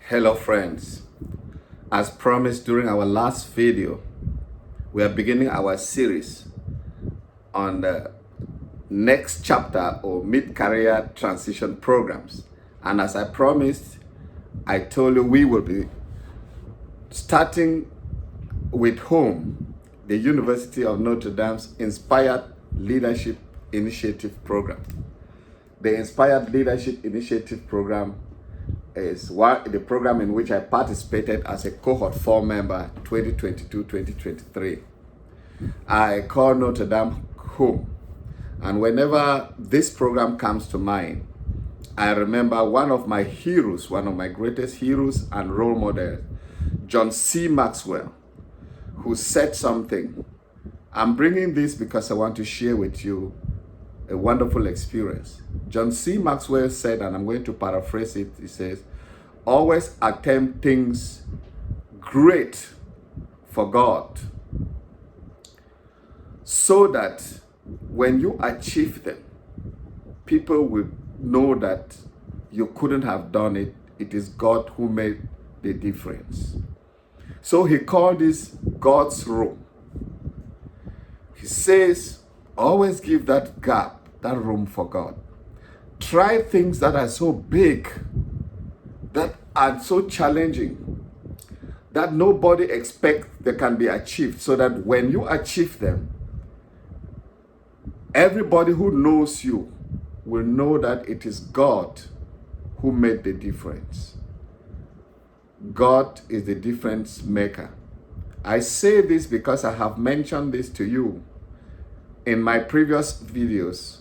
Hello friends, as promised during our last video, we are beginning our series on the next chapter or mid-career transition programs. And as I promised, I told you we will be starting with home, the University of Notre Dame's Inspired Leadership Initiative Program. The Inspired Leadership Initiative Program is the program in which I participated as a cohort 4 member 2022-2023. I call Notre Dame home, and whenever this program comes to mind, I remember one of my heroes, one of my greatest heroes and role models, John C. Maxwell, who said something. I'm bringing this because I want to share with you a wonderful experience. John C. Maxwell said, and I'm going to paraphrase it, he says, always attempt things great for God, so that when you achieve them, people will know that you couldn't have done it. It is God who made the difference. So he called this God's room. He says, always give that gap, that room for God. Try things that are so big, that are so challenging, that nobody expects they can be achieved, so that when you achieve them, everybody who knows you will know that it is God who made the difference. God is the difference maker. I say this because I have mentioned this to you in my previous videos,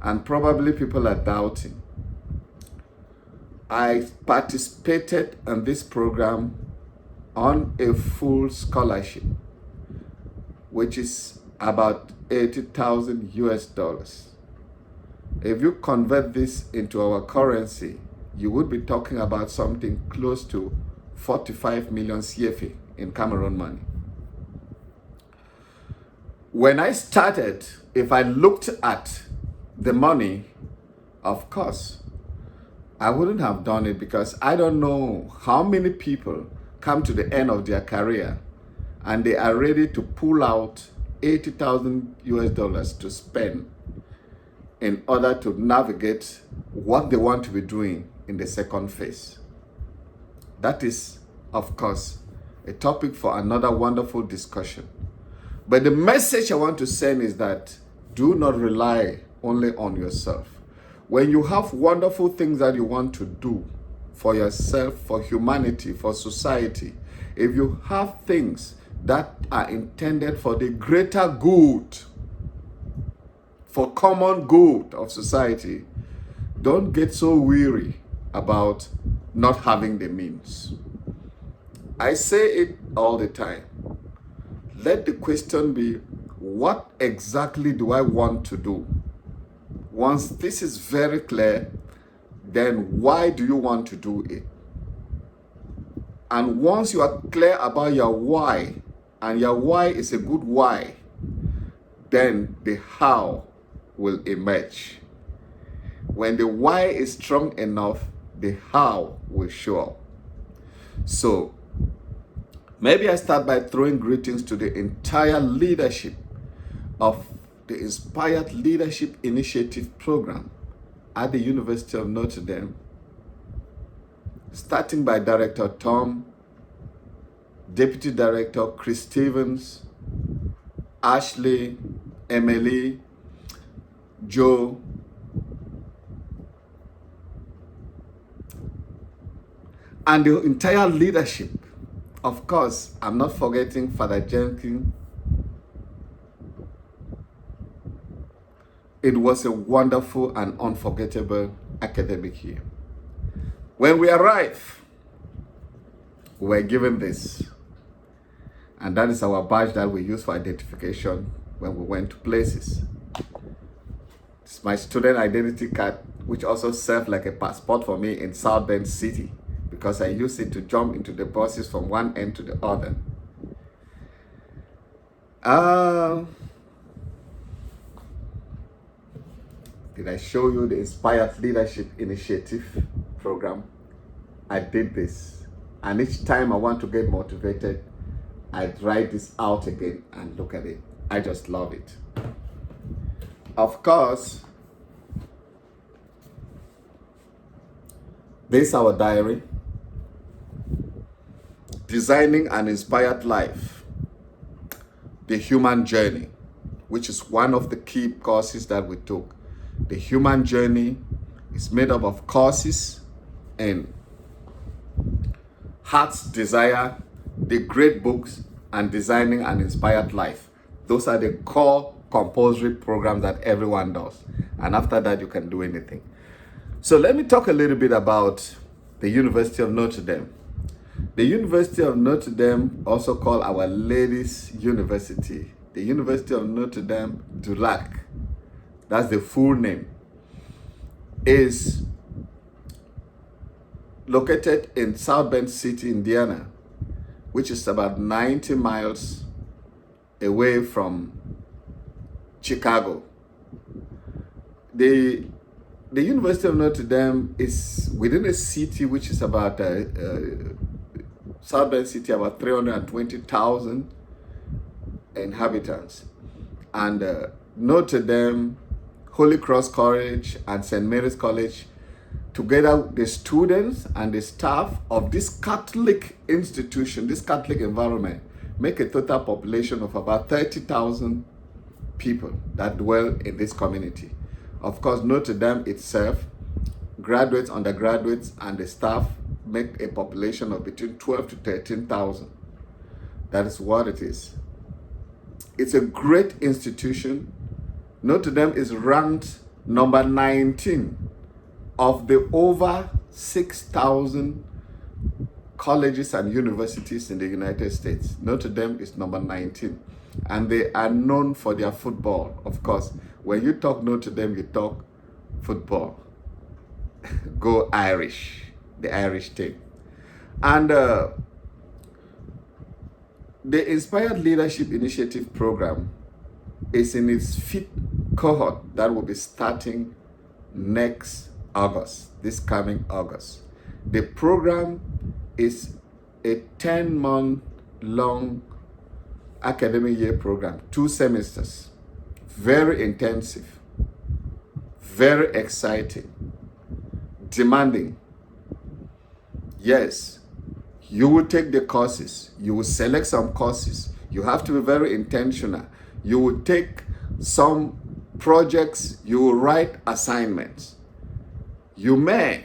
and probably people are doubting. I participated in this program on a full scholarship, which is about 80,000 US dollars. If you convert this into our currency, you would be talking about something close to 45 million CFA in Cameroon money. When I started, if I looked at the money, of course, I wouldn't have done it, because I don't know how many people come to the end of their career and they are ready to pull out 80,000 US dollars to spend in order to navigate what they want to be doing in the second phase. That is, of course, a topic for another wonderful discussion. But the message I want to send is that do not rely only on yourself. When you have wonderful things that you want to do for yourself, for humanity, for society, if you have things that are intended for the greater good, for common good of society, don't get so weary about not having the means. I say it all the time. Let the question be, what exactly do I want to do? Once this is very clear, then why do you want to do it? And once you are clear about your why, and your why is a good why, then the how will emerge. When the why is strong enough, the how will show up. So maybe I start by throwing greetings to the entire leadership of the Inspired Leadership Initiative Program at the University of Notre Dame, starting by Director Tom, Deputy Director Chris Stevens, Ashley, Emily, Joe, and the entire leadership. Of course, I'm not forgetting Father Jenkins. It was a wonderful and unforgettable academic year. When we arrived, we were given this. And that is our badge that we use for identification when we went to places. It's my student identity card, which also served like a passport for me in South Bend City, because I used it to jump into the buses from one end to the other. Did I show you the Inspired Leadership Initiative Program? I did this. And each time I want to get motivated, I'd write this out again and look at it. I just love it. Of course, this is our diary. Designing an Inspired Life, the Human Journey, which is one of the key courses that we took. The Human Journey is made up of courses and Heart's Desire, the Great Books, and Designing an Inspired Life. Those are the core compulsory programs that everyone does. And after that, you can do anything. So let me talk a little bit about the University of Notre Dame. The University of Notre Dame, also called Our Lady's University, the University of Notre Dame du Lac, that's the full name, is located in South Bend City, Indiana, which is about 90 miles away from Chicago. The University of Notre Dame is within a city which is about South Bend City, about 320,000 inhabitants. And Notre Dame, Holy Cross College, and St. Mary's College, together the students and the staff of this Catholic institution, this Catholic environment, make a total population of about 30,000 people that dwell in this community. Of course, Notre Dame itself, graduates, undergraduates, and the staff make a population of between 12 to 13,000. That is what it is. It's a great institution. Notre Dame is ranked number 19 of the over 6,000 colleges and universities in the United States. Notre Dame is number 19. And they are known for their football. Of course, when you talk Notre Dame, you talk football. Go Irish, the Irish team. And the Inspired Leadership Initiative program is in its 5th cohort that will be starting next August, this coming August. The program is a 10-month long academic year program, 2 semesters, very intensive, very exciting, demanding. Yes, you will take the courses, you will select some courses, you have to be very intentional. You will take some projects, you will write assignments. You may,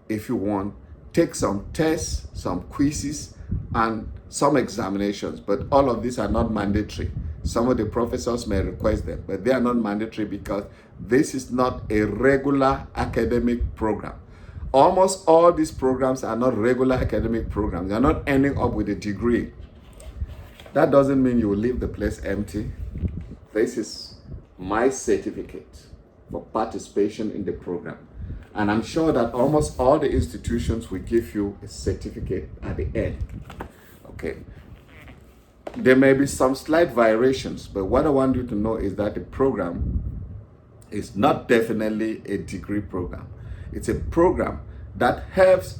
if you want, take some tests, some quizzes, and some examinations, but all of these are not mandatory. Some of the professors may request them, but they are not mandatory because this is not a regular academic program. Almost all these programs are not regular academic programs. They're not ending up with a degree. That doesn't mean you will leave the place empty. This is my certificate for participation in the program. And I'm sure that almost all the institutions will give you a certificate at the end. Okay. There may be some slight variations, but what I want you to know is that the program is not definitely a degree program. It's a program that helps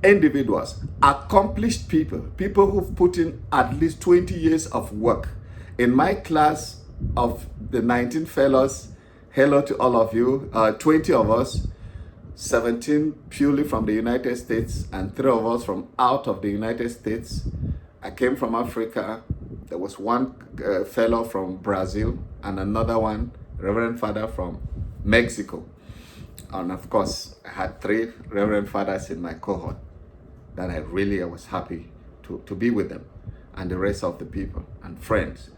individuals, accomplished people, people who've put in at least 20 years of work. In my class of the 19 fellows, hello to all of you, 20 of us, 17 purely from the United States and 3 of us from out of the United States. I came from Africa. There was one fellow from Brazil and another one, Reverend Father from Mexico. And of course, I had 3 Reverend Fathers in my cohort that I was happy to be with them and the rest of the people and friends.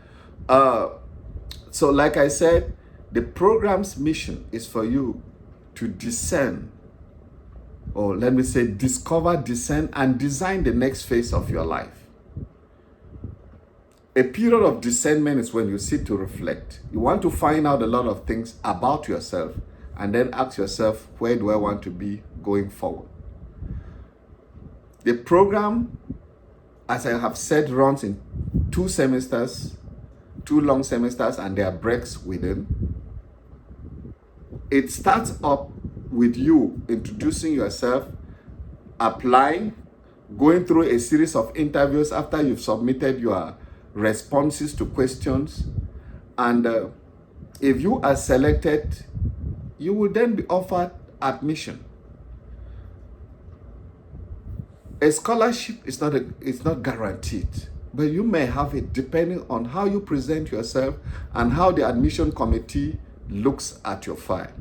So like I said, the program's mission is for you to discern, or let me say discover, discern, and design the next phase of your life. A period of discernment is when you sit to reflect. You want to find out a lot of things about yourself and then ask yourself, where do I want to be going forward? The program, as I have said, runs in 2 semesters, 2 long semesters, and there are breaks within. It starts up with you introducing yourself, applying, going through a series of interviews after you've submitted your responses to questions. And if you are selected, you will then be offered admission. A scholarship is not guaranteed, but you may have it depending on how you present yourself and how the admission committee looks at your file.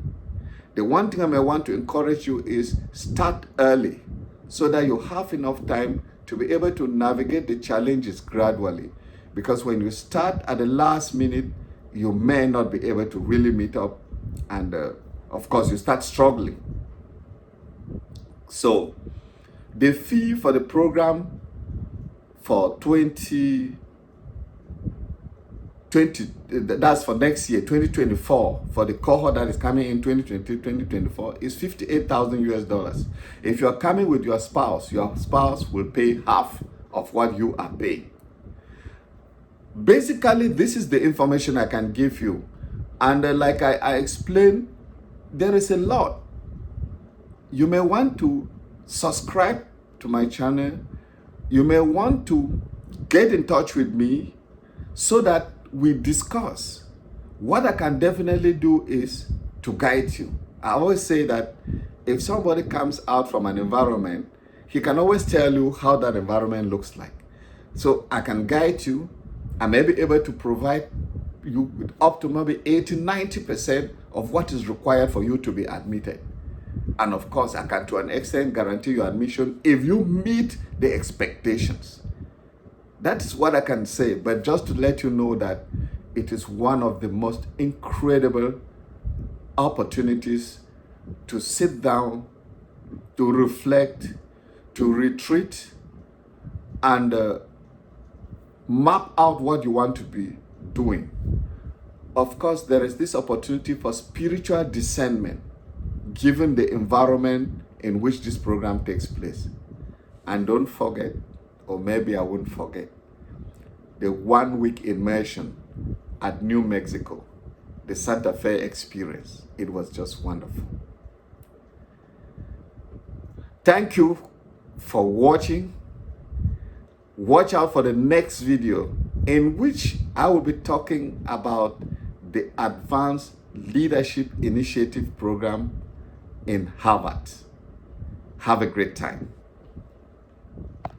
The one thing I may want to encourage you is start early so that you have enough time to be able to navigate the challenges gradually. Because when you start at the last minute, you may not be able to really meet up, and of course you start struggling. So the fee for the program for 2020, that's for next year, 2024, for the cohort that is coming in 2020, 2024, is $58,000 US. If you are coming with your spouse will pay half of what you are paying. Basically, this is the information I can give you. And like I explained, there is a lot. You may want to subscribe to my channel. You may want to get in touch with me so that we discuss. What I can definitely do is to guide you. I always say that if somebody comes out from an environment, he can always tell you how that environment looks like. So I can guide you. I may be able to provide you with up to maybe 80-90% of what is required for you to be admitted. And of course, I can to an extent guarantee your admission if you meet the expectations. That is what I can say. But just to let you know that it is one of the most incredible opportunities to sit down, to reflect, to retreat, and map out what you want to be doing. Of course, there is this opportunity for spiritual discernment given the environment in which this program takes place. And don't forget, or maybe I won't forget, the 1-week immersion at New Mexico, the Santa Fe experience. It was just wonderful. Thank you for watching. Watch out for the next video in which I will be talking about the Advanced Leadership Initiative Program in Harvard. Have a great time.